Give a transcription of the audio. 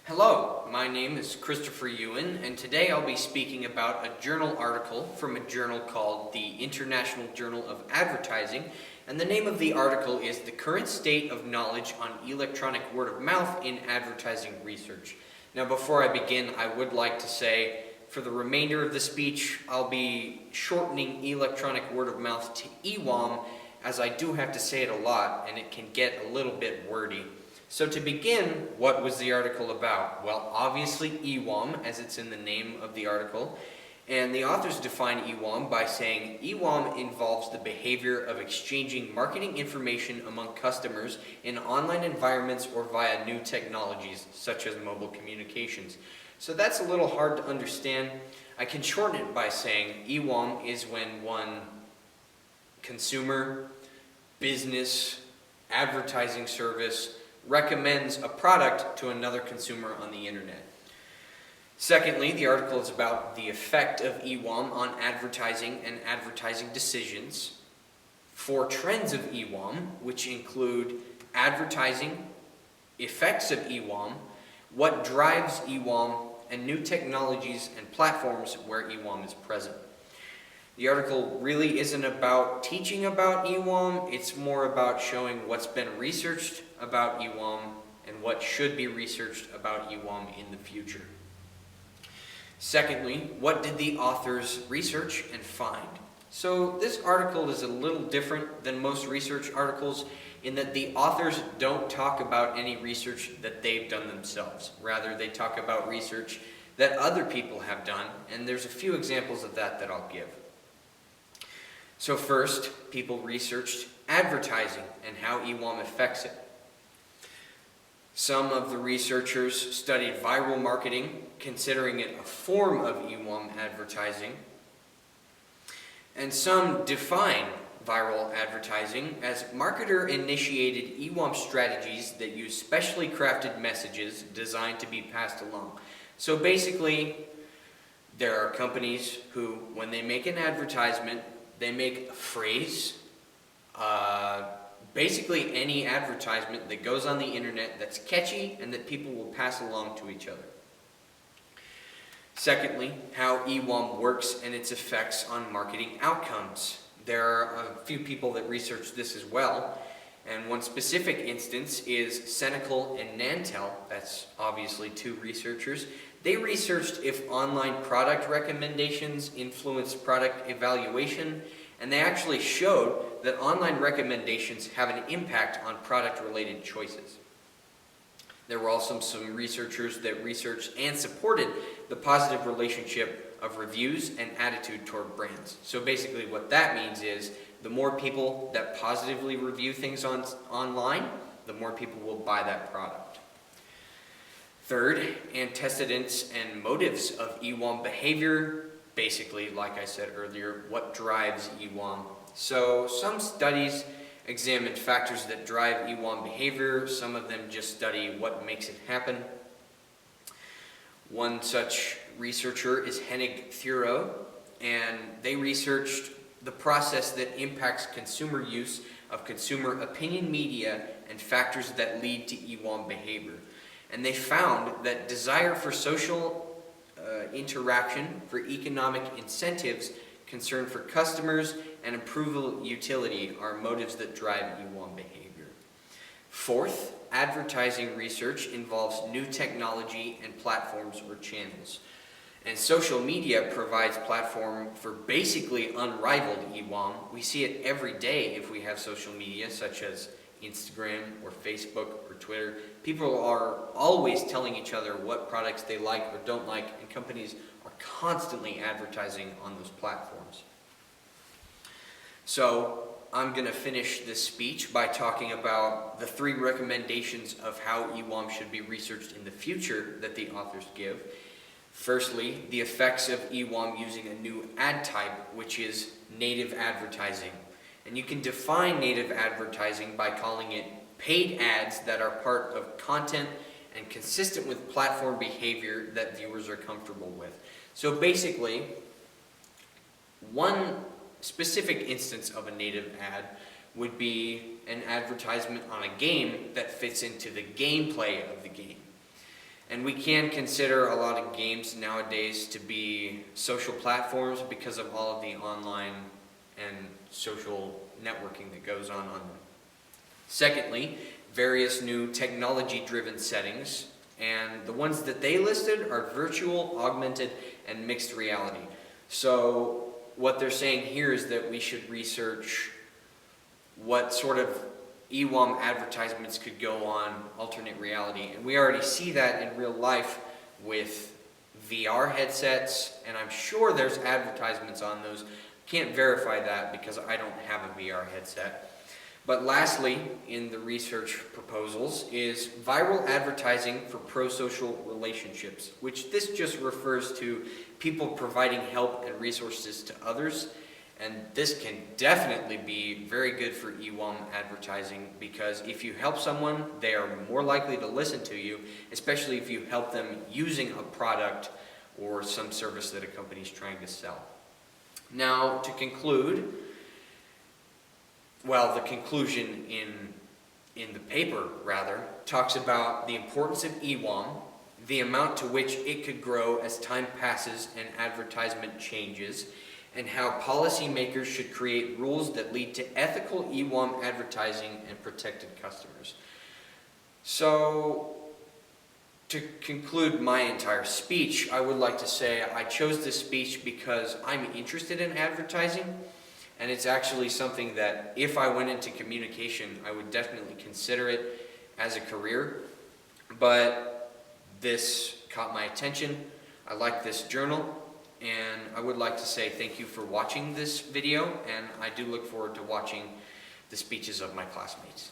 Hello, my name is Christopher Ewen, and today I'll be speaking about a journal article from a journal called the International Journal of Advertising, and the name of the article is The Current State of Knowledge on Electronic Word of Mouth in Advertising Research. Now, before I begin, I would like to say, for the remainder of the speech, I'll be shortening electronic word of mouth to EWOM, as I do have to say it a lot, and it can get a little bit wordy. So to begin, what was the article about? Well, obviously EWOM, as it's in the name of the article, and the authors define EWOM by saying EWOM involves the behavior of exchanging marketing information among customers in online environments or via new technologies, such as mobile communications. So that's a little hard to understand. I can shorten it by saying EWOM is when one consumer, business, advertising service recommends a product to another consumer on the internet. Secondly, the article is about the effect of EWOM on advertising and advertising decisions. 4 trends of EWOM, which include advertising, effects of EWOM, what drives EWOM, and new technologies and platforms where EWOM is present. The article really isn't about teaching about EWOM, it's more about showing what's been researched about EWOM and what should be researched about EWOM in the future. Secondly, what did the authors research and find? So this article is a little different than most research articles in that the authors don't talk about any research that they've done themselves. Rather, they talk about research that other people have done, and there's a few examples of that I'll give. So first, people researched advertising and how EWOM affects it. Some of the researchers studied viral marketing, considering it a form of EWOM advertising. And some define viral advertising as marketer-initiated EWOM strategies that use specially crafted messages designed to be passed along. So basically, there are companies who, when they make an advertisement, they make a phrase, basically any advertisement that goes on the internet that's catchy and that people will pass along to each other. Secondly, how EWOM works and its effects on marketing outcomes. There are a few people that research this as well, and one specific instance is Senecal and Nantel. That's obviously 2 researchers. They researched if online product recommendations influenced product evaluation, and they actually showed that online recommendations have an impact on product-related choices. There were also some researchers that researched and supported the positive relationship of reviews and attitude toward brands. So basically what that means is the more people that positively review things online, the more people will buy that product. Third, antecedents and motives of EWOM behavior. Basically, like I said earlier, what drives EWOM. So some studies examined factors that drive EWOM behavior. Some of them just study what makes it happen. One such researcher is Hennig Thuro, and they researched the process that impacts consumer use of consumer opinion media and factors that lead to EWOM behavior. And they found that desire for social interaction, for economic incentives, concern for customers, and approval utility are motives that drive EWOM behavior. Fourth, advertising research involves new technology and platforms or channels. And social media provides platform for basically unrivaled EWOM. We see it every day if we have social media, such as Instagram or Facebook or Twitter. People are always telling each other what products they like or don't like, and companies are constantly advertising on those platforms. So I'm going to finish this speech by talking about the 3 recommendations of how EWOM should be researched in the future that the authors give. Firstly, the effects of EWOM using a new ad type, which is native advertising. And you can define native advertising by calling it paid ads that are part of content and consistent with platform behavior that viewers are comfortable with. So basically, one specific instance of a native ad would be an advertisement on a game that fits into the gameplay of the game. And we can consider a lot of games nowadays to be social platforms because of all of the online and social networking that goes on them. Secondly, various new technology-driven settings, and the ones that they listed are virtual, augmented, and mixed reality. So what they're saying here is that we should research what sort of EWAM advertisements could go on alternate reality. And we already see that in real life with VR headsets, and I'm sure there's advertisements on those. Can't verify that because I don't have a VR headset. But lastly, in the research proposals, is viral advertising for pro-social relationships, which this just refers to people providing help and resources to others. And this can definitely be very good for EWAM advertising, because if you help someone, they are more likely to listen to you, especially if you help them using a product or some service that a company is trying to sell. Now, to conclude, well, the conclusion in the paper, rather, talks about the importance of EWAM, the amount to which it could grow as time passes and advertisement changes, and how policymakers should create rules that lead to ethical EWAM advertising and protected customers. So, to conclude my entire speech, I would like to say I chose this speech because I'm interested in advertising, and it's actually something that if I went into communication, I would definitely consider it as a career. But this caught my attention. I like this journal. And I would like to say thank you for watching this video, and I do look forward to watching the speeches of my classmates.